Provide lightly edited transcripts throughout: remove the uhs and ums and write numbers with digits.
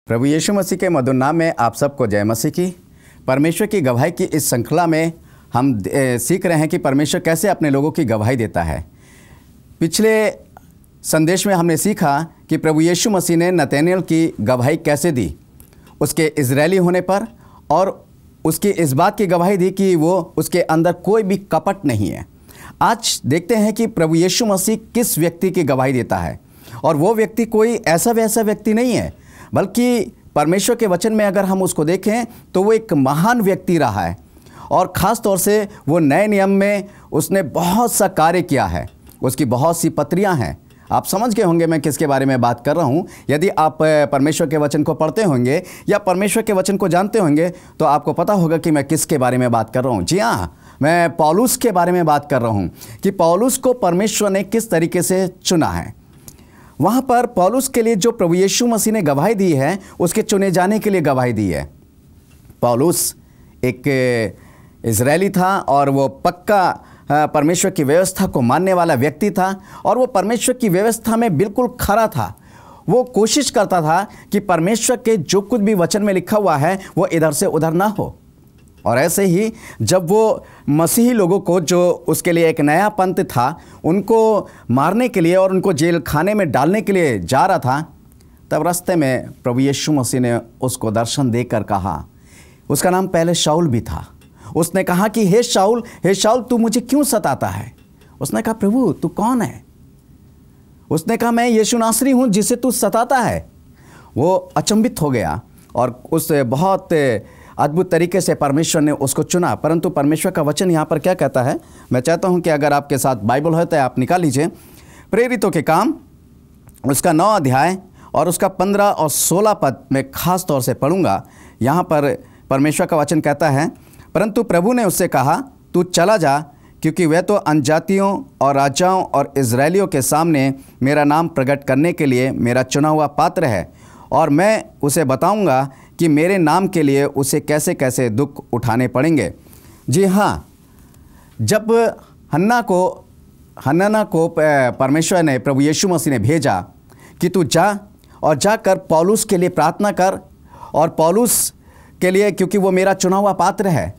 प्रभु यीशु मसीह के मधुर नाम में आप सबको जय मसीह की। परमेश्वर की गवाही की इस श्रृंखला में हम सीख रहे हैं कि परमेश्वर कैसे अपने लोगों की गवाही देता है। पिछले संदेश में हमने सीखा कि प्रभु यीशु मसीह ने नतनएल की गवाही कैसे दी, उसके इजरायली होने पर, और उसकी इस बात की गवाही दी कि वो उसके अंदर कोई भी कपट नहीं है। आज देखते हैं कि प्रभु यीशु मसीह किस व्यक्ति की गवाही देता है, और वो व्यक्ति कोई ऐसा वैसा व्यक्ति नहीं है, बल्कि परमेश्वर के वचन में अगर हम उसको देखें तो वो एक महान व्यक्ति रहा है, और ख़ास तौर से वो नए नियम में उसने बहुत सा कार्य किया है। उसकी बहुत सी पत्रियां हैं। आप समझ गए होंगे मैं किसके बारे में बात कर रहा हूं। यदि आप परमेश्वर के वचन को पढ़ते होंगे या परमेश्वर के वचन को जानते होंगे तो आपको पता होगा कि मैं किसके बारे में बात कर रहा हूं। जी हाँ, मैं पौलुस के बारे में बात कर रहा हूं कि पौलुस को परमेश्वर ने किस तरीके से चुना है। वहाँ पर पौलुस के लिए जो प्रभु यीशु मसीह ने गवाही दी है, उसके चुने जाने के लिए गवाही दी है। पौलुस एक इजरायली था और वो पक्का परमेश्वर की व्यवस्था को मानने वाला व्यक्ति था, और वो परमेश्वर की व्यवस्था में बिल्कुल खरा था। वो कोशिश करता था कि परमेश्वर के जो कुछ भी वचन में लिखा हुआ है वो इधर से उधर ना हो। और ऐसे ही जब वो मसीही लोगों को, जो उसके लिए एक नया पंथ था, उनको मारने के लिए और उनको जेल खाने में डालने के लिए जा रहा था, तब रास्ते में प्रभु यीशु मसीह ने उसको दर्शन देकर कहा, उसका नाम पहले शाऊल भी था। उसने कहा कि हे शाऊल तू मुझे क्यों सताता है? उसने कहा, प्रभु तू कौन है? उसने कहा, मैं यीशु नासरी हूँ जिसे तू सताता है। वो अचंभित हो गया और उस बहुत अद्भुत तरीके से परमेश्वर ने उसको चुना। परंतु परमेश्वर का वचन यहाँ पर क्या कहता है, मैं चाहता हूँ कि अगर आपके साथ बाइबल है तो आप निकाल लीजिए। प्रेरितों के काम उसका 9 अध्याय और उसका 15 और 16 पद में खास तौर से पढ़ूंगा। यहाँ पर परमेश्वर का वचन कहता है, परंतु प्रभु ने उससे कहा, तू चला जा, क्योंकि वह तो अन्यजातियों और राजाओं और इजरायलियों के सामने मेरा नाम प्रकट करने के लिए मेरा चुना हुआ पात्र है, और मैं उसे बताऊंगा कि मेरे नाम के लिए उसे कैसे कैसे दुख उठाने पड़ेंगे। जी हाँ, जब हन्ना को परमेश्वर ने, प्रभु यीशु मसीह ने भेजा कि तू जा और जाकर पौलुस के लिए प्रार्थना कर, और पौलुस के लिए, क्योंकि वो मेरा चुना हुआ पात्र है।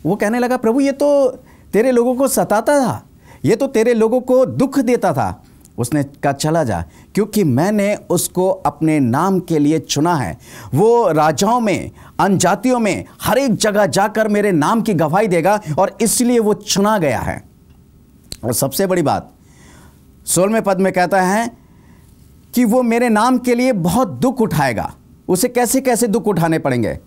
वो कहने लगा, प्रभु ये तो तेरे लोगों को सताता था, ये तो तेरे लोगों को दुख देता था। उसने कहा, चला जा, क्योंकि मैंने उसको अपने नाम के लिए चुना है। वो राजाओं में, अन्यजातियों में, हर एक जगह जाकर मेरे नाम की गवाही देगा, और इसलिए वो चुना गया है। और सबसे बड़ी बात 16वें पद में कहता है कि वो मेरे नाम के लिए बहुत दुख उठाएगा। उसे कैसे कैसे दुख उठाने पड़ेंगे?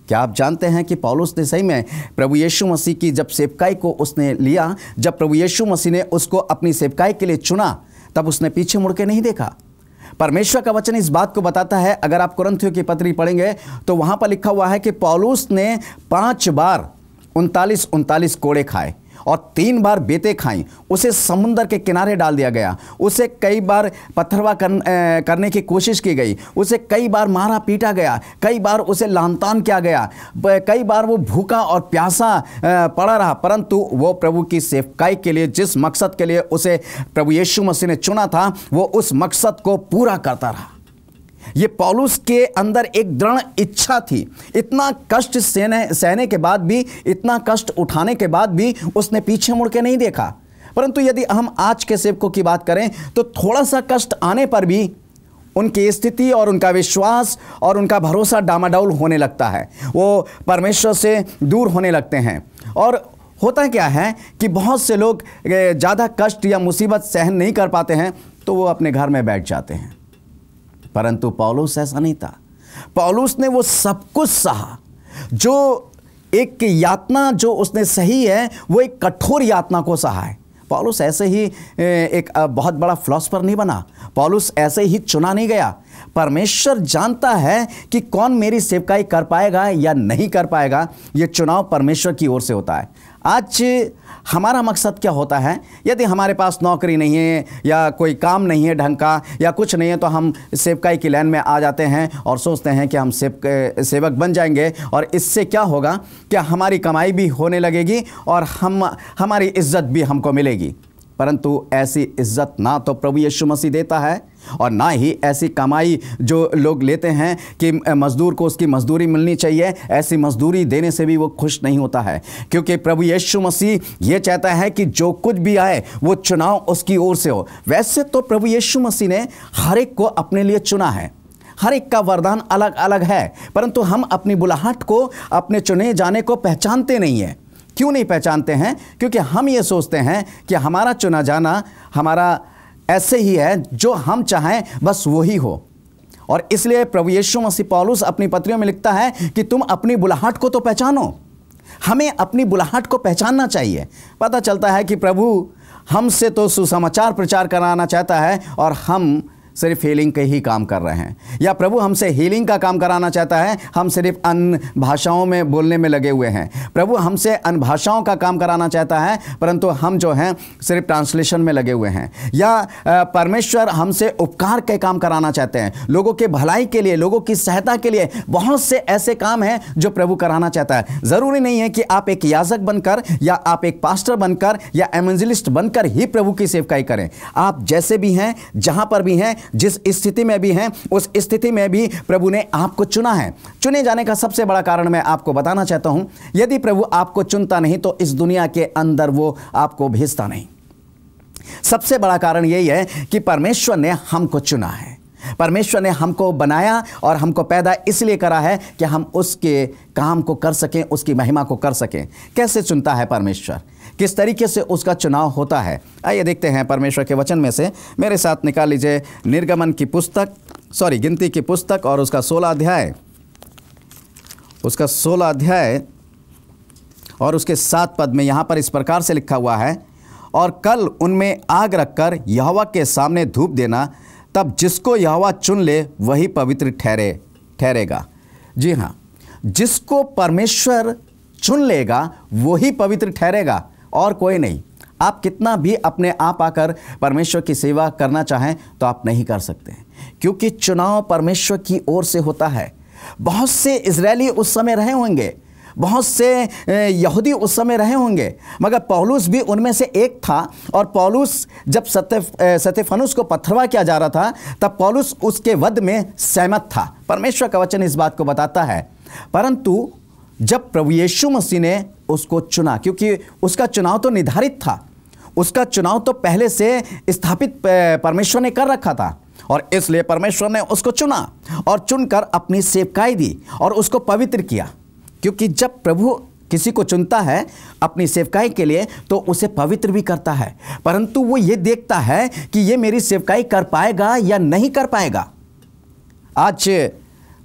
क्या आप जानते हैं कि पौलुस ने सही में प्रभु यीशु मसीह की जब सेवकाई को उसने लिया, जब प्रभु यीशु मसीह ने उसको अपनी सेवकाई के लिए चुना, तब उसने पीछे मुड़ के नहीं देखा। परमेश्वर का वचन इस बात को बताता है। अगर आप कुरिन्थियों की पत्री पढ़ेंगे तो वहाँ पर लिखा हुआ है कि पौलुस ने 5 बार 39 कोड़े खाए और 3 बार बेतें खाई। उसे समुंदर के किनारे डाल दिया गया। उसे कई बार पत्थरवा करने की कोशिश की गई। उसे कई बार मारा पीटा गया। कई बार उसे लानतान किया गया। कई बार वो भूखा और प्यासा पड़ा रहा, परंतु वो प्रभु की सेवकाई के लिए, जिस मकसद के लिए उसे प्रभु यीशु मसीह ने चुना था, वो उस मकसद को पूरा करता रहा। ये पौलुस के अंदर एक दृढ़ इच्छा थी। इतना कष्ट सहने के बाद भी, इतना कष्ट उठाने के बाद भी उसने पीछे मुड़ के नहीं देखा। परंतु यदि हम आज के सेवकों की बात करें तो थोड़ा सा कष्ट आने पर भी उनकी स्थिति और उनका विश्वास और उनका भरोसा डामाडोल होने लगता है। वो परमेश्वर से दूर होने लगते हैं। और होता क्या है कि बहुत से लोग ज़्यादा कष्ट या मुसीबत सहन नहीं कर पाते हैं तो वो अपने घर में बैठ जाते हैं। परंतु पौलुस ऐसा नहीं था। पौलुस ने वो सब कुछ सहा। जो एक यातना जो उसने सही है, वो एक कठोर यातना को सहा है। पौलुस ऐसे ही एक बहुत बड़ा फिलॉसफर नहीं बना। पौलुस ऐसे ही चुना नहीं गया। परमेश्वर जानता है कि कौन मेरी सेवकाई कर पाएगा या नहीं कर पाएगा। ये चुनाव परमेश्वर की ओर से होता है। आज हमारा मकसद क्या होता है? यदि हमारे पास नौकरी नहीं है या कोई काम नहीं है ढंग का या कुछ नहीं है, तो हम सेवकाई की लाइन में आ जाते हैं और सोचते हैं कि हम सेवक बन जाएंगे, और इससे क्या होगा, क्या हमारी कमाई भी होने लगेगी और हमारी इज्जत भी हमको मिलेगी। परंतु ऐसी इज्जत ना तो प्रभु यीशु मसीह देता है और ना ही ऐसी कमाई जो लोग लेते हैं कि मजदूर को उसकी मजदूरी मिलनी चाहिए, ऐसी मजदूरी देने से भी वो खुश नहीं होता है। क्योंकि प्रभु यीशु मसीह ये चाहता है कि जो कुछ भी आए वो चुनाव उसकी ओर से हो। वैसे तो प्रभु यीशु मसीह ने हर एक को अपने लिए चुना है, हर एक का वरदान अलग अलग है, परंतु हम अपनी बुलाहट को, अपने चुने जाने को पहचानते नहीं हैं। क्यों नहीं पहचानते हैं? क्योंकि हम ये सोचते हैं कि हमारा चुना जाना हमारा ऐसे ही है, जो हम चाहें बस वही हो। और इसलिए प्रभु यीशु मसीह पौलुस अपनी पत्रियों में लिखता है कि तुम अपनी बुलाहट को तो पहचानो। हमें अपनी बुलाहट को पहचानना चाहिए। पता चलता है कि प्रभु हमसे तो सुसमाचार प्रचार कराना चाहता है और हम सिर्फ हीलिंग के ही काम कर रहे हैं, या प्रभु हमसे हीलिंग का काम कराना चाहता है, हम सिर्फ अन्य भाषाओं में बोलने में लगे हुए हैं। प्रभु हमसे अन्य भाषाओं का काम कराना चाहता है, परंतु हम जो हैं सिर्फ ट्रांसलेशन में लगे हुए हैं। या परमेश्वर हमसे उपकार के काम कराना चाहते हैं, लोगों के भलाई के लिए, लोगों की सहायता के लिए बहुत से ऐसे काम हैं जो प्रभु कराना चाहता है। ज़रूरी नहीं है कि आप एक याजक बनकर या आप एक पास्टर बनकर या एवेंजलिस्ट बनकर ही प्रभु की सेवकाई करें। आप जैसे भी हैं, जहां पर भी हैं, जिस स्थिति में भी हैं, उस स्थिति में भी प्रभु ने आपको चुना है। चुने जाने का सबसे बड़ा कारण मैं आपको बताना चाहता हूं, यदि प्रभु आपको चुनता नहीं तो इस दुनिया के अंदर वो आपको भेजता नहीं। सबसे बड़ा कारण यही है कि परमेश्वर ने हमको चुना है, परमेश्वर ने हमको बनाया और हमको पैदा इसलिए करा है कि हम उसके काम को कर सकें, उसकी महिमा को कर सकें। कैसे चुनता है परमेश्वर, किस तरीके से उसका चुनाव होता है, आइए देखते हैं परमेश्वर के वचन में से। मेरे साथ निकाल लीजिए गिनती की पुस्तक और उसका 16 अध्याय और उसके 7 पद में यहाँ पर इस प्रकार से लिखा हुआ है, और कल उनमें आग रखकर यहोवा के सामने धूप देना, तब जिसको यहोवा चुन ले वही पवित्र ठहरेगा। जी हाँ, जिसको परमेश्वर चुन लेगा वही पवित्र ठहरेगा और कोई नहीं। आप कितना भी अपने आप आकर परमेश्वर की सेवा करना चाहें तो आप नहीं कर सकते, क्योंकि चुनाव परमेश्वर की ओर से होता है। बहुत से इजरायली उस समय रहे होंगे, बहुत से यहूदी उस समय रहे होंगे, मगर पौलुस भी उनमें से एक था। और पौलुस जब स्तेफनुस को पथरवा किया जा रहा था, तब पौलुस उसके वध में सहमत था। परमेश्वर का वचन इस बात को बताता है। परंतु जब प्रभु यीशु मसीह ने उसको चुना, क्योंकि उसका चुनाव तो निर्धारित था, उसका चुनाव तो पहले से स्थापित परमेश्वर ने कर रखा था, और इसलिए परमेश्वर ने उसको चुना और चुनकर अपनी सेवकाई दी और उसको पवित्र किया। क्योंकि जब प्रभु किसी को चुनता है अपनी सेवकाई के लिए तो उसे पवित्र भी करता है, परंतु वो ये देखता है कि ये मेरी सेवकाई कर पाएगा या नहीं कर पाएगा। आज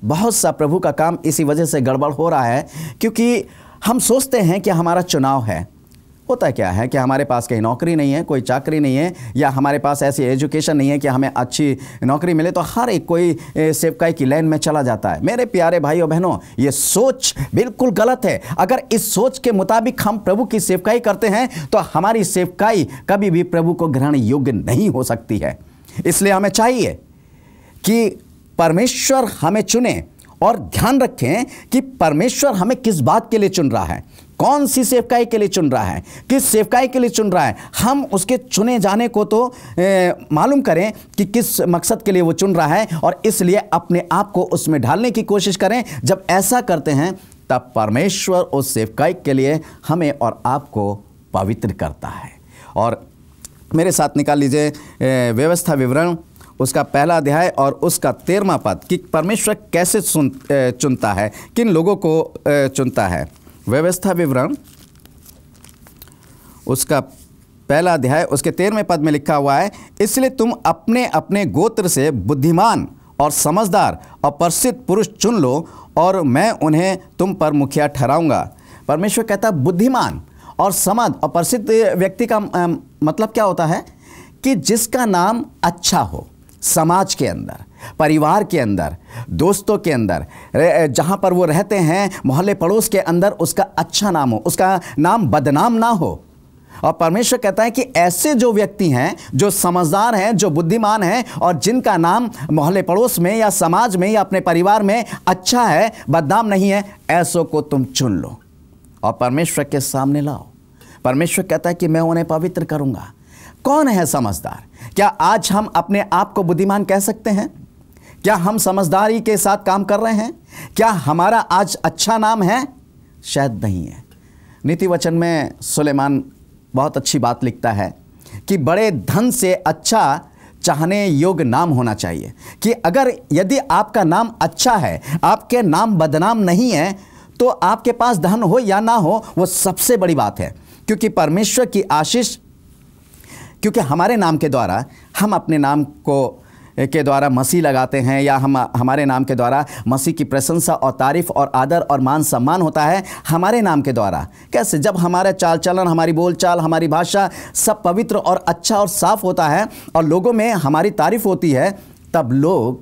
बहुत सा प्रभु का काम इसी वजह से गड़बड़ हो रहा है, क्योंकि हम सोचते हैं कि हमारा चुनाव है। होता क्या है कि हमारे पास कहीं नौकरी नहीं है, कोई चाकरी नहीं है, या हमारे पास ऐसी एजुकेशन नहीं है कि हमें अच्छी नौकरी मिले, तो हर एक कोई सेवकाई की लाइन में चला जाता है। मेरे प्यारे भाइयों बहनों, ये सोच बिल्कुल गलत है। अगर इस सोच के मुताबिक हम प्रभु की सेवकाई करते हैं तो हमारी सेवकाई कभी भी प्रभु को ग्रहण योग्य नहीं हो सकती है। इसलिए हमें चाहिए कि परमेश्वर हमें चुने, और ध्यान रखें कि परमेश्वर हमें किस बात के लिए चुन रहा है, कौन सी सेवकाई के लिए चुन रहा है, किस सेवकाई के लिए चुन रहा है। हम उसके चुने जाने को तो मालूम करें कि किस मकसद के लिए वो चुन रहा है, और इसलिए अपने आप को उसमें ढालने की कोशिश करें। जब ऐसा करते हैं तब परमेश्वर उस सेवकाई के लिए हमें और आपको पवित्र करता है। और मेरे साथ निकाल लीजिए व्यवस्था विवरण, उसका 1 अध्याय और उसका 13वां पद, कि परमेश्वर कैसे चुनता है, किन लोगों को चुनता है। व्यवस्था विवरण उसका 1 अध्याय उसके 13वें पद में लिखा हुआ है, इसलिए तुम अपने अपने गोत्र से बुद्धिमान और समझदार और प्रसिद्ध पुरुष चुन लो, और मैं उन्हें तुम पर मुखिया ठहराऊंगा। परमेश्वर कहता है बुद्धिमान और समझ और प्रसिद्ध व्यक्ति का मतलब क्या होता है कि जिसका नाम अच्छा हो, समाज के अंदर, परिवार के अंदर, दोस्तों के अंदर, जहाँ पर वो रहते हैं, मोहल्ले पड़ोस के अंदर उसका अच्छा नाम हो, उसका नाम बदनाम ना हो। और परमेश्वर कहता है कि ऐसे जो व्यक्ति हैं, जो समझदार हैं, जो बुद्धिमान हैं, और जिनका नाम मोहल्ले पड़ोस में या समाज में या अपने परिवार में अच्छा है, बदनाम नहीं है, ऐसों को तुम चुन लो और परमेश्वर के सामने लाओ। परमेश्वर कहता है कि मैं उन्हें पवित्र करूँगा, कौन है समझदार? क्या आज हम अपने आप को बुद्धिमान कह सकते हैं? क्या हम समझदारी के साथ काम कर रहे हैं? क्या हमारा आज अच्छा नाम है? शायद नहीं है। नीति वचन में सुलेमान बहुत अच्छी बात लिखता है कि बड़े धन से अच्छा चाहने योग्य नाम होना चाहिए, कि अगर यदि आपका नाम अच्छा है, आपके नाम बदनाम नहीं है, तो आपके पास धन हो या ना हो वो सबसे बड़ी बात है। क्योंकि परमेश्वर की आशीष, क्योंकि हमारे नाम के द्वारा, हम अपने नाम के द्वारा मसीह लगाते हैं, या हमारे नाम के द्वारा मसीह की प्रशंसा और तारीफ और आदर और मान सम्मान होता है हमारे नाम के द्वारा। कैसे? जब हमारा चाल चलन, हमारी बोलचाल, हमारी भाषा सब पवित्र और अच्छा और साफ होता है और लोगों में हमारी तारीफ होती है, तब लोग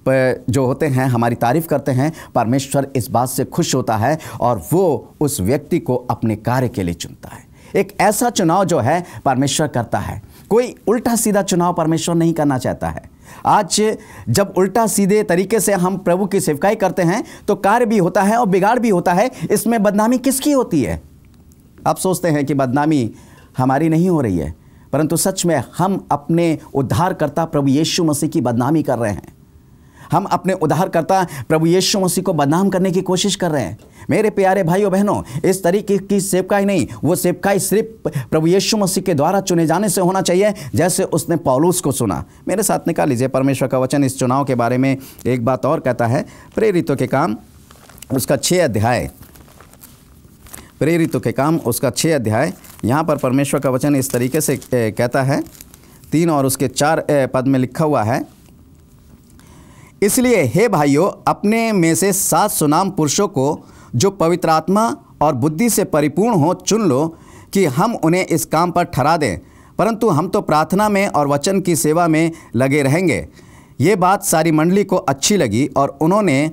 जो होते हैं हमारी तारीफ करते हैं। परमेश्वर इस बात से खुश होता है और वो उस व्यक्ति को अपने कार्य के लिए चुनता है। एक ऐसा चुनाव जो है परमेश्वर करता है। कोई उल्टा सीधा चुनाव परमेश्वर नहीं करना चाहता है। आज जब उल्टा सीधे तरीके से हम प्रभु की सेवकाई करते हैं तो कार्य भी होता है और बिगाड़ भी होता है। इसमें बदनामी किसकी होती है? आप सोचते हैं कि बदनामी हमारी नहीं हो रही है, परंतु सच में हम अपने उद्धारकर्ता प्रभु यीशु मसीह की बदनामी कर रहे हैं। हम अपने उद्धारकर्ता प्रभु यीशु मसीह को बदनाम करने की कोशिश कर रहे हैं। मेरे प्यारे भाइयों बहनों, इस तरीके की सेवकाई नहीं, वो सेवकाई सिर्फ प्रभु यीशु मसीह के द्वारा चुने जाने से होना चाहिए, जैसे उसने पौलुस को चुना। मेरे साथ निकाल लीजिए, परमेश्वर का वचन इस चुनाव के बारे में एक बात और कहता है। प्रेरितों के काम उसका 6 अध्याय, प्रेरितों के काम उसका 6 अध्याय, यहाँ पर परमेश्वर का वचन इस तरीके से कहता है, 3 और उसके 4 पद में लिखा हुआ है, इसलिए हे भाइयों, अपने में से 7 सुनाम पुरुषों को जो पवित्र आत्मा और बुद्धि से परिपूर्ण हो चुन लो कि हम उन्हें इस काम पर ठहरा दें। परंतु हम तो प्रार्थना में और वचन की सेवा में लगे रहेंगे। ये बात सारी मंडली को अच्छी लगी और उन्होंने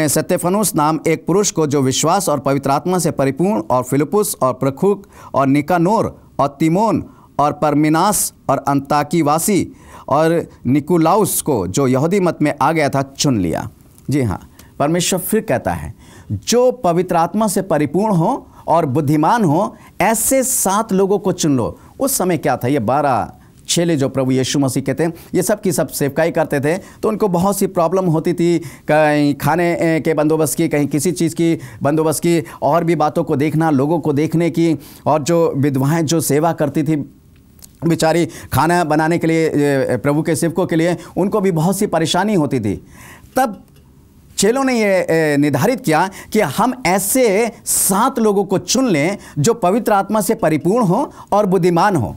स्तेफनुस नाम एक पुरुष को जो विश्वास और पवित्र आत्मा से परिपूर्ण, और फिलिपुस और प्रखुक और निकानोर और तिमोन और परमिनास और अंताकीवासी और निकुलाउस को जो यहूदी मत में आ गया था चुन लिया। जी हाँ, परमेश्वर फिर कहता है जो पवित्र आत्मा से परिपूर्ण हो और बुद्धिमान हो, ऐसे 7 लोगों को चुन लो। उस समय क्या था, ये 12 चेले जो प्रभु यीशु मसीह के थे, ये सब की सब सेवकाई करते थे, तो उनको बहुत सी प्रॉब्लम होती थी, कहीं खाने के बंदोबस्त की, कहीं किसी चीज़ की बंदोबस्त की, और भी बातों को देखना, लोगों को देखने की। और जो विधवाएं जो सेवा करती थी बेचारी, खाना बनाने के लिए प्रभु के सेवकों के लिए, उनको भी बहुत सी परेशानी होती थी। तब चेलों ने ये निर्धारित किया कि हम ऐसे 7 लोगों को चुन लें जो पवित्र आत्मा से परिपूर्ण हो और बुद्धिमान हो।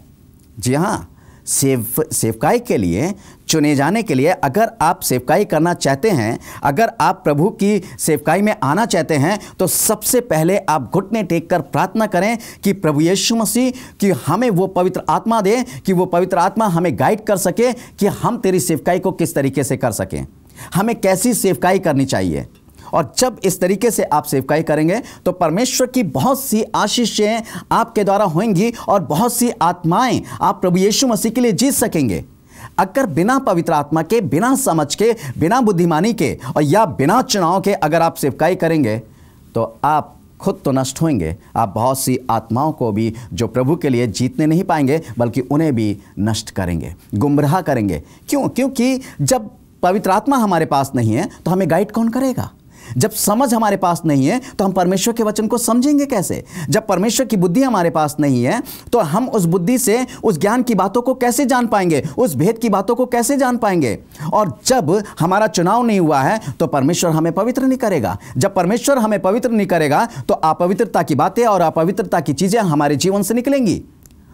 जी हाँ, सेवकाई के लिए, चुने जाने के लिए, अगर आप सेवकाई करना चाहते हैं, अगर आप प्रभु की सेवकाई में आना चाहते हैं, तो सबसे पहले आप घुटने टेक कर प्रार्थना करें कि प्रभु यीशु मसीह कि हमें वो पवित्र आत्मा दे, कि वो पवित्र आत्मा हमें गाइड कर सके कि हम तेरी सेवकाई को किस तरीके से कर सकें, हमें कैसी सेवकाई करनी चाहिए। और जब इस तरीके से आप सेवकाई करेंगे तो परमेश्वर की बहुत सी आशीषें आपके द्वारा होंगी और बहुत सी आत्माएं आप प्रभु यीशु मसीह के लिए जीत सकेंगे। अगर बिना पवित्र आत्मा के, बिना समझ के, बिना बुद्धिमानी के और या बिना चुनाव के अगर आप सेवकाई करेंगे तो आप खुद तो नष्ट होंगे, आप बहुत सी आत्माओं को भी जो प्रभु के लिए जीतने नहीं पाएंगे, बल्कि उन्हें भी नष्ट करेंगे, गुमराह करेंगे। क्यों? क्योंकि जब पवित्र आत्मा हमारे पास नहीं है तो हमें गाइड कौन करेगा? जब समझ हमारे पास नहीं है तो हम परमेश्वर के वचन को समझेंगे कैसे? जब परमेश्वर की बुद्धि हमारे पास नहीं है तो हम उस बुद्धि से उस ज्ञान की बातों को कैसे जान पाएंगे, उस भेद की बातों को कैसे जान पाएंगे? और जब हमारा चुनाव नहीं हुआ है तो परमेश्वर हमें पवित्र नहीं करेगा। जब परमेश्वर हमें पवित्र नहीं करेगा तो अपवित्रता की बातें और अपवित्रता की चीजें हमारे जीवन से निकलेंगी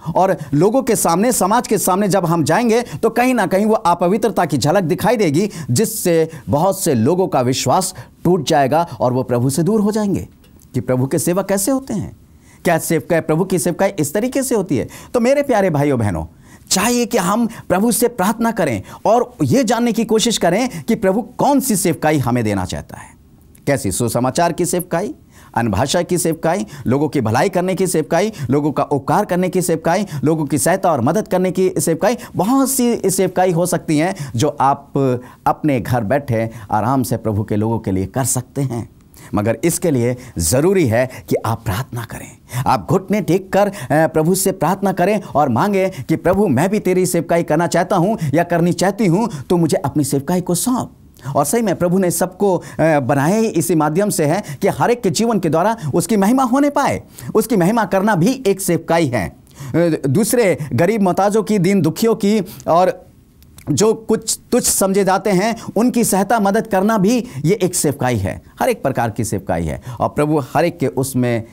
और लोगों के सामने, समाज के सामने जब हम जाएंगे तो कहीं ना कहीं वो अपवित्रता की झलक दिखाई देगी, जिससे बहुत से लोगों का विश्वास टूट जाएगा और वो प्रभु से दूर हो जाएंगे। कि प्रभु के सेवा कैसे होते हैं, क्या सेवकाई, प्रभु की सेवकाई इस तरीके से होती है। तो मेरे प्यारे भाइयों बहनों, चाहिए कि हम प्रभु से प्रार्थना करें और ये जानने की कोशिश करें कि प्रभु कौन सी सेवकाई हमें देना चाहता है। कैसी? सुसमाचार की सेवकाई, अनभाषा की सेवकाई, लोगों की भलाई करने की सेवकाई, लोगों का उपकार करने की सेवकाई, लोगों की सहायता और मदद करने की सेवकाई। बहुत सी सेवकाई हो सकती हैं जो आप अपने घर बैठे आराम से प्रभु के लोगों के लिए कर सकते हैं। मगर इसके लिए ज़रूरी है कि आप प्रार्थना करें। आप घुटने टेक कर प्रभु से प्रार्थना करें और मांगे कि प्रभु मैं भी तेरी सेवकाई करना चाहता हूं या करनी चाहती हूं, तो मुझे अपनी सेवकाई को सौंप। और सही में प्रभु ने सबको बनाया ही इसी माध्यम से है कि हर एक के जीवन के द्वारा उसकी महिमा होने पाए। उसकी महिमा करना भी एक सेवकाई है। दूसरे गरीब मोहताजों की, दीन दुखियों की और जो कुछ तुच्छ समझे जाते हैं उनकी सहायता मदद करना भी ये एक सेवकाई है। हर एक प्रकार की सेवकाई है और प्रभु हर एक के उसमें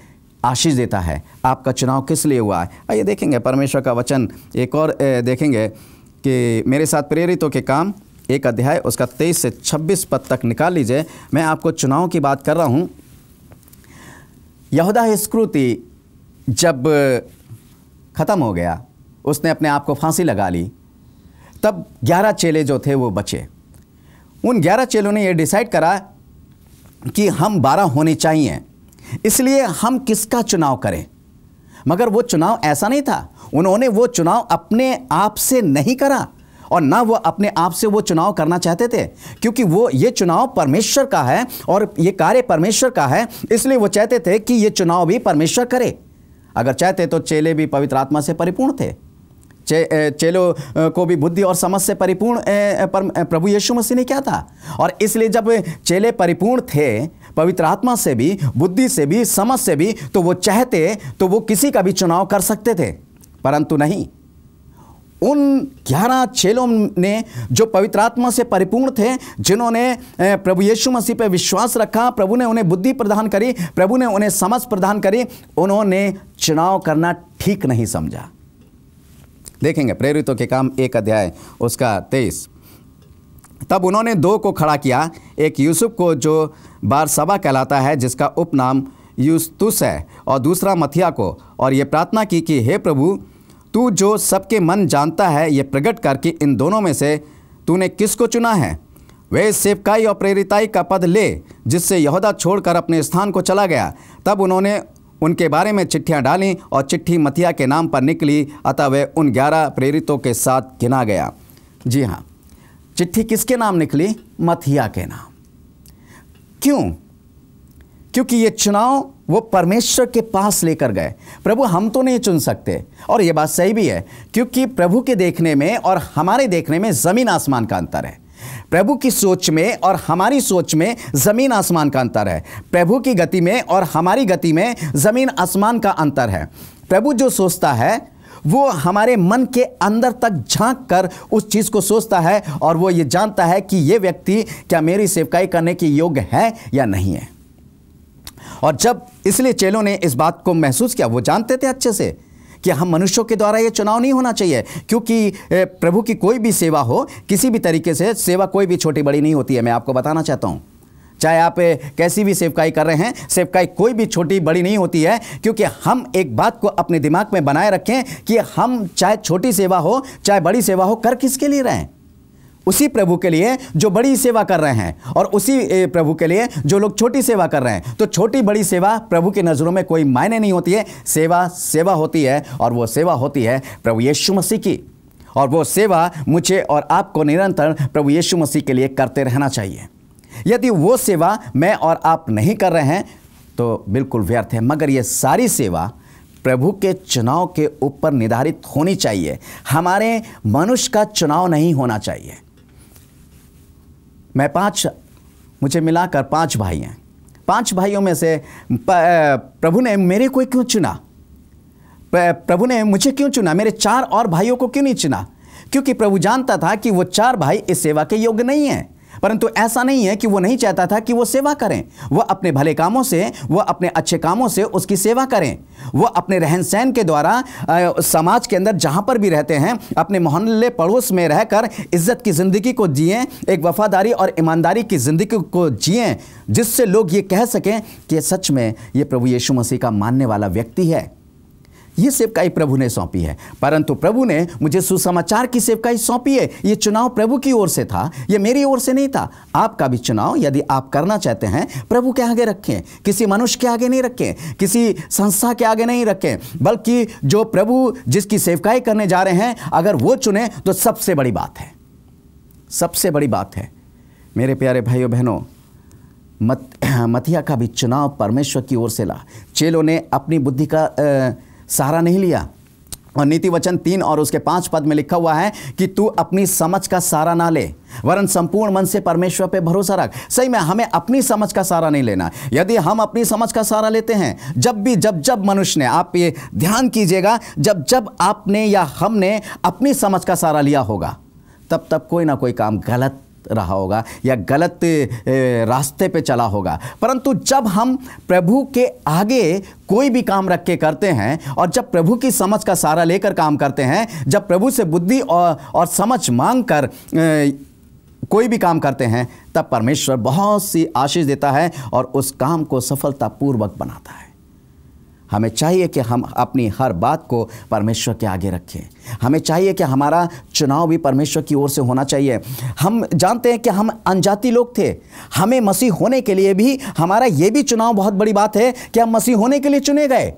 आशीष देता है। आपका चुनाव किस लिए हुआ है? आइए देखेंगे परमेश्वर का वचन एक और देखेंगे कि मेरे साथ प्रेरितों के काम 1 अध्याय उसका 23 से 26 पद तक निकाल लीजिए। मैं आपको चुनाव की बात कर रहा हूँ। यहूदा इस्करियोती जब ख़त्म हो गया, उसने अपने आप को फांसी लगा ली, तब 11 चेले जो थे वो बचे। उन 11 चेलों ने ये डिसाइड करा कि हम 12 होने चाहिए, इसलिए हम किसका चुनाव करें। मगर वो चुनाव ऐसा नहीं था। उन्होंने वो चुनाव अपने आप से नहीं करा और ना वो अपने आप से वो चुनाव करना चाहते थे, क्योंकि वो ये चुनाव परमेश्वर का है और ये कार्य परमेश्वर का है, इसलिए वो चाहते थे कि ये चुनाव भी परमेश्वर करे। अगर चाहते तो चेले भी पवित्र आत्मा से परिपूर्ण थे। चेलों को भी बुद्धि और समझ से परिपूर्ण प्रभु यीशु मसीह ने किया था। और इसलिए जब चेले परिपूर्ण थे पवित्र आत्मा से भी, बुद्धि से भी, समझ से भी, तो वो चाहते तो वो किसी का भी चुनाव कर सकते थे, परंतु नहीं। उन 11 चेलों ने जो पवित्र आत्मा से परिपूर्ण थे, जिन्होंने प्रभु यीशु मसीह पर विश्वास रखा, प्रभु ने उन्हें बुद्धि प्रदान करी, प्रभु ने उन्हें समझ प्रदान करी, उन्होंने चुनाव करना ठीक नहीं समझा। देखेंगे प्रेरितों के काम 1 अध्याय उसका 23। तब उन्होंने 2 को खड़ा किया, एक यूसुफ को जो बारसबा कहलाता है, जिसका उपनाम यूस्तुस है, और दूसरा मथिया को, और ये प्रार्थना की कि हे प्रभु, तू जो सबके मन जानता है, ये प्रकट करके इन दोनों में से तूने किसको चुना है, वे सेवकाई और प्रेरिताई का पद ले, जिससे यहूदा छोड़कर अपने स्थान को चला गया। तब उन्होंने उनके बारे में चिट्ठियां डाली और चिट्ठी मथिया के नाम पर निकली, अतः वे उन 11 प्रेरितों के साथ गिना गया। जी हाँ, चिट्ठी किसके नाम निकली? मथिया के नाम। क्यों? क्योंकि ये चुनाव वो परमेश्वर के पास लेकर गए। प्रभु हम तो नहीं चुन सकते, और ये बात सही भी है, क्योंकि प्रभु के देखने में और हमारे देखने में ज़मीन आसमान का अंतर है। प्रभु की सोच में और हमारी सोच में ज़मीन आसमान का अंतर है। प्रभु की गति में और हमारी गति में ज़मीन आसमान का अंतर है। प्रभु जो सोचता है वो हमारे मन के अंदर तक झांक कर उस चीज़ को सोचता है, और वो ये जानता है कि ये व्यक्ति क्या मेरी सेवकाई करने के योग्य है या नहीं है। और जब इसलिए चेलों ने इस बात को महसूस किया, वो जानते थे अच्छे से कि हम मनुष्यों के द्वारा ये चुनाव नहीं होना चाहिए, क्योंकि प्रभु की कोई भी सेवा हो, किसी भी तरीके से सेवा कोई भी छोटी बड़ी नहीं होती है। मैं आपको बताना चाहता हूँ, चाहे आप कैसी भी सेवकाई कर रहे हैं, सेवकाई कोई भी छोटी बड़ी नहीं होती है, क्योंकि हम एक बात को अपने दिमाग में बनाए रखें कि हम चाहे छोटी सेवा हो चाहे बड़ी सेवा हो, कर किसके लिए रहे हैं? उसी प्रभु के लिए जो बड़ी सेवा कर रहे हैं, और उसी प्रभु के लिए जो लोग छोटी सेवा कर रहे हैं। तो छोटी बड़ी सेवा प्रभु की नज़रों में कोई मायने नहीं होती है। सेवा सेवा होती है, और वो सेवा होती है प्रभु यीशु मसीह की, और वो सेवा मुझे और आपको निरंतर प्रभु यीशु मसीह के लिए करते रहना चाहिए। यदि वो सेवा मैं और आप नहीं कर रहे हैं तो बिल्कुल व्यर्थ है। मगर ये सारी सेवा प्रभु के चुनाव के ऊपर निर्धारित होनी चाहिए, हमारे मनुष्य का चुनाव नहीं होना चाहिए। मुझे मिलाकर 5 भाई हैं। 5 भाइयों में से प्रभु ने मेरे को क्यों चुना? प्रभु ने मुझे क्यों चुना? मेरे 4 और भाइयों को क्यों नहीं चुना? क्योंकि प्रभु जानता था कि वो 4 भाई इस सेवा के योग्य नहीं हैं। परंतु ऐसा नहीं है कि वो नहीं चाहता था कि वो सेवा करें। वो अपने भले कामों से, वो अपने अच्छे कामों से उसकी सेवा करें। वो अपने रहन सहन के द्वारा समाज के अंदर जहाँ पर भी रहते हैं, अपने मोहल्ले पड़ोस में रहकर इज्जत की ज़िंदगी को जिएं, एक वफादारी और ईमानदारी की ज़िंदगी को जिएं, जिससे लोग ये कह सकें कि सच में ये प्रभु यीशु मसीह का मानने वाला व्यक्ति है। ये सेवकाई प्रभु ने सौंपी है, परंतु प्रभु ने मुझे सुसमाचार की सेवकाई सौंपी है। ये चुनाव प्रभु की ओर से था, ये मेरी ओर से नहीं था। आपका भी चुनाव यदि आप करना चाहते हैं, प्रभु के आगे रखें, किसी मनुष्य के आगे नहीं रखें, किसी संस्था के आगे नहीं रखें, बल्कि जो प्रभु जिसकी सेवकाई करने जा रहे हैं अगर वो चुने तो सबसे बड़ी बात है, सबसे बड़ी बात है। मेरे प्यारे भाइयों बहनों, मत्थिया का भी चुनाव परमेश्वर की ओर से ला। चेलों ने अपनी बुद्धि का सहारा नहीं लिया। और नीति वचन 3 और उसके 5 पद में लिखा हुआ है कि तू अपनी समझ का सहारा ना ले, वरन संपूर्ण मन से परमेश्वर पे भरोसा रख। सही में हमें अपनी समझ का सहारा नहीं लेना। यदि हम अपनी समझ का सहारा लेते हैं, जब मनुष्य ने, आप ये ध्यान कीजिएगा, जब आपने या हमने अपनी समझ का सहारा लिया होगा, तब कोई ना कोई काम गलत रहा होगा या गलत रास्ते पे चला होगा। परंतु जब हम प्रभु के आगे कोई भी काम रख के करते हैं और जब प्रभु की समझ का सहारा लेकर काम करते हैं, जब प्रभु से बुद्धि और समझ मांग कर कोई भी काम करते हैं, तब परमेश्वर बहुत सी आशीष देता है और उस काम को सफलतापूर्वक बनाता है। हमें चाहिए कि हम अपनी हर बात को परमेश्वर के आगे रखें। हमें चाहिए कि हमारा चुनाव भी परमेश्वर की ओर से होना चाहिए। हम जानते हैं कि हम अनजाति लोग थे। हमें मसीह होने के लिए भी हमारा ये भी चुनाव, बहुत बड़ी बात है कि हम मसीह होने के लिए चुने गए,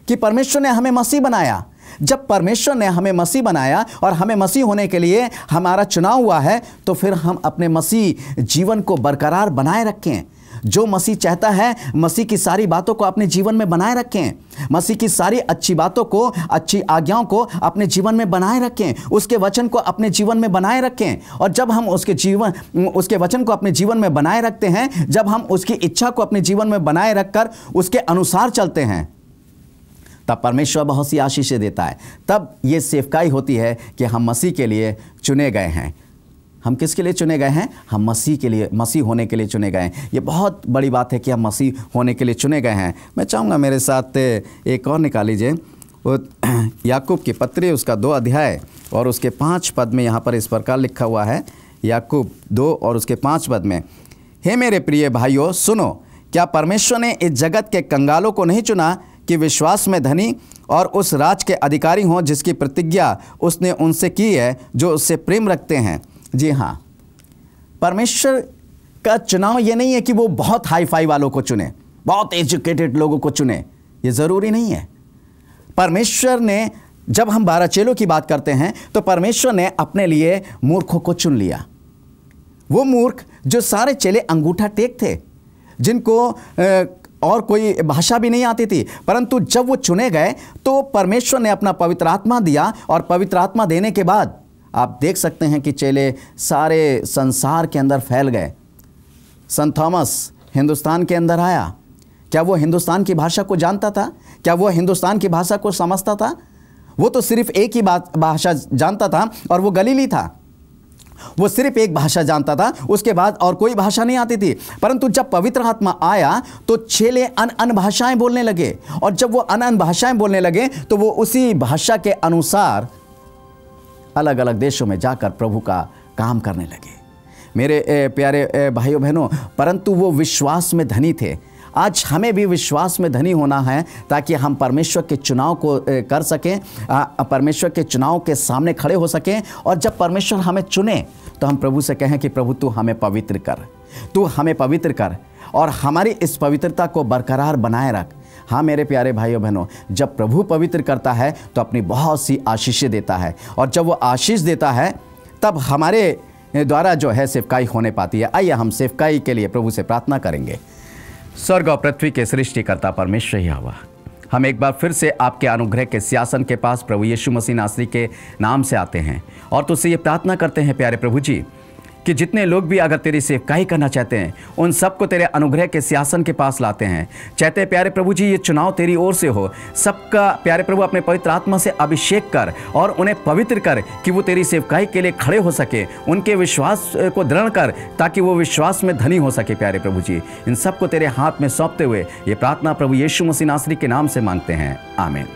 कि परमेश्वर ने हमें मसीह बनाया। जब परमेश्वर ने हमें मसीह बनाया और हमें मसीह होने के लिए हमारा चुनाव हुआ है, तो फिर हम अपने मसीह जीवन को बरकरार बनाए रखें। जो मसीह चाहता है, मसीह की सारी बातों को अपने जीवन में बनाए रखें। मसीह की सारी अच्छी बातों को, अच्छी आज्ञाओं को अपने जीवन में बनाए रखें। उसके वचन को अपने जीवन में बनाए रखें। और जब हम उसके वचन को अपने जीवन में बनाए रखते हैं, जब हम उसकी इच्छा को अपने जीवन में बनाए रखकर उसके अनुसार चलते हैं, तब परमेश्वर बहुत सी आशीषें देता है। तब ये सेवकाई होती है कि हम मसीह के लिए चुने गए हैं। हम किसके लिए चुने गए हैं? हम मसीह के लिए, मसीह होने के लिए चुने गए हैं। ये बहुत बड़ी बात है कि हम मसीह होने के लिए चुने गए हैं। मैं चाहूँगा मेरे साथ एक और निकाल लीजिए, वो याकूब की पत्री, उसका 2 अध्याय और उसके 5 पद में यहाँ पर इस प्रकार लिखा हुआ है। याकूब 2 और उसके 5 पद में, हे मेरे प्रिय भाइयों सुनो, क्या परमेश्वर ने इस जगत के कंगालों को नहीं चुना कि विश्वास में धनी और उस राज के अधिकारी हों जिसकी प्रतिज्ञा उसने उनसे की है जो उससे प्रेम रखते हैं। जी हाँ, परमेश्वर का चुनाव ये नहीं है कि वो बहुत हाई फाई वालों को चुने, बहुत एजुकेटेड लोगों को चुने, ये ज़रूरी नहीं है। परमेश्वर ने, जब हम 12 चेलों की बात करते हैं, तो परमेश्वर ने अपने लिए मूर्खों को चुन लिया। वो मूर्ख जो सारे चेले अंगूठा टेक थे, जिनको और कोई भाषा भी नहीं आती थी, परंतु जब वो चुने गए तो परमेश्वर ने अपना पवित्र आत्मा दिया। और पवित्र आत्मा देने के बाद आप देख सकते हैं कि चेले सारे संसार के अंदर फैल गए। संत थॉमस हिंदुस्तान के अंदर आया। क्या वो हिंदुस्तान की भाषा को जानता था? क्या वो हिंदुस्तान की भाषा को समझता था? वो तो सिर्फ एक ही भाषा जानता था और वो गलीली था। वो सिर्फ एक भाषा जानता था, उसके बाद और कोई भाषा नहीं आती थी। परंतु जब पवित्र आत्मा आया तो चेले अन भाषाएं बोलने लगे। और जब वो अन भाषाएं बोलने लगे तो वो उसी भाषा के अनुसार अलग अलग देशों में जाकर प्रभु का काम करने लगे। मेरे प्यारे भाइयों बहनों, परंतु वो विश्वास में धनी थे। आज हमें भी विश्वास में धनी होना है ताकि हम परमेश्वर के चुनाव को कर सकें, परमेश्वर के चुनाव के सामने खड़े हो सकें। और जब परमेश्वर हमें चुने तो हम प्रभु से कहें कि प्रभु तू हमें पवित्र कर, तू हमें पवित्र कर और हमारी इस पवित्रता को बरकरार बनाए रख। हाँ मेरे प्यारे भाइयों बहनों, जब प्रभु पवित्र करता है तो अपनी बहुत सी आशीषें देता है। और जब वो आशीष देता है तब हमारे द्वारा जो है सेवकाई होने पाती है। आइए हम सेवकाई के लिए प्रभु से प्रार्थना करेंगे। स्वर्ग और पृथ्वी के सृष्टिकर्ता परमेश्वर यहोवा, हम एक बार फिर से आपके अनुग्रह के सिंहासन के पास प्रभु यीशु मसीह नासरी के नाम से आते हैं और तुझसे ये प्रार्थना करते हैं प्यारे प्रभु जी कि जितने लोग भी अगर तेरी सेवकाई करना चाहते हैं उन सबको तेरे अनुग्रह के सिंहासन के पास लाते हैं। चाहते हैं प्यारे प्रभु जी ये चुनाव तेरी ओर से हो। सबका प्यारे प्रभु अपने पवित्र आत्मा से अभिषेक कर और उन्हें पवित्र कर कि वो तेरी सेवकाई के लिए खड़े हो सके। उनके विश्वास को दृढ़ कर ताकि वो विश्वास में धनी हो सके। प्यारे प्रभु जी इन सबको तेरे हाथ में सौंपते हुए ये प्रार्थना प्रभु यीशु मसीह नासरी के नाम से मांगते हैं, आमीन।